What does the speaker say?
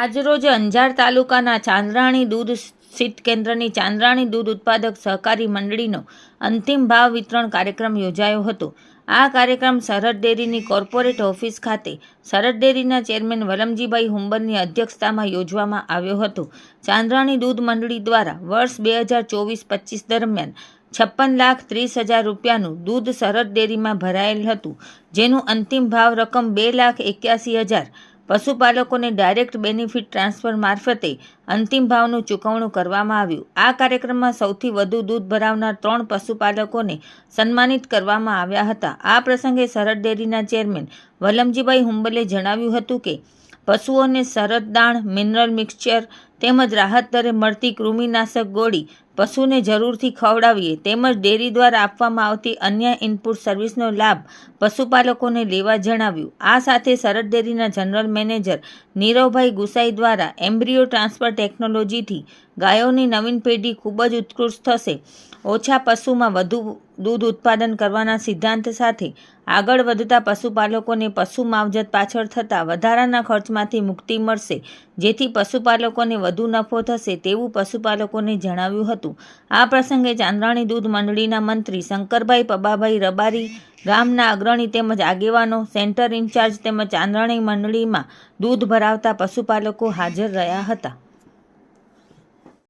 આજરોજ અંજાર તાલુકાના ચાંદ્રાણી દૂધ સીટ કેન્દ્રની ચાંદ્રાણી દૂધ ઉત્પાદક સહકારી મંડળીનો અંતિમ ભાવ વિતરણ કાર્યક્રમ યોજાયો હતો। આ કાર્યક્રમ સરહદ ડેરીની કોર્પોરેટ ઓફિસ ખાતે સરહદ ડેરીના ચેરમેન વલમજીભાઈ હુંબરની અધ્યક્ષતામાં યોજવામાં આવ્યો હતો। ચાંદ્રાણી દૂધ મંડળી દ્વારા વર્ષ 2024-25 દરમિયાન 56,30,000 રૂપિયાનું દૂધ સરહદ ડેરીમાં ભરાયેલ હતું, જેનું અંતિમ ભાવ રકમ 2,81,000 પશુપાલકોને ડાયરેક્ટ બેનિફિટ ટ્રાન્સફર મારફતે અંતિમ ભાવનું ચૂકવણું કરવામાં આવ્યું। આ કાર્યક્રમમાં સૌથી વધુ દૂધ ભરાવનાર 3 પશુપાલકોને સન્માનિત કરવામાં આવ્યા હતા। આ પ્રસંગે સરહદ ડેરીના ચેરમેન વલમજીભાઈ હુંબલે જણાવ્યું હતું કે પશુઓને સરહદ દાણ, મિનરલ મિક્સચર તેમજ રાહત દરે મળતી કૃમિનાશક ગોળી પશુને જરૂરથી ખવડાવીએ તેમજ ડેરી દ્વારા આપવામાં આવતી અન્ય ઇનપુટ સર્વિસનો લાભ પશુપાલકોને લેવા જણાવ્યું। આ સાથે સરહદ ડેરીના જનરલ મેનેજર નીરવભાઈ ગુસાઈ દ્વારા એમ્બ્રિયો ટ્રાન્સફર ટેકનોલોજીથી ગાયોની નવીન પેઢી ખૂબ જ ઉત્કૃષ્ટ થશે, ઓછા પશુમાં વધુ દૂધ ઉત્પાદન કરવાના સિદ્ધાંત સાથે આગળ વધતા પશુપાલકોને પશુ માવજત પાછળ થતા વધારાના ખર્ચમાંથી મુક્તિ મળશે, જેથી પશુપાલકોને વધુ નફો થશે તેવું પશુપાલકોને જણાવ્યું હતું। આ પ્રસંગે ચાંદ્રાણી દૂધ મંડળીના મંત્રી શંકરભાઈ પબાભાઈ રબારી, ગામના અગ્રણી તેમજ આગેવાનો, સેન્ટર ઇન્ચાર્જ તેમજ ચાંદ્રાણી મંડળીમાં દૂધ ભરાવતા પશુપાલકો હાજર રહ્યા હતા।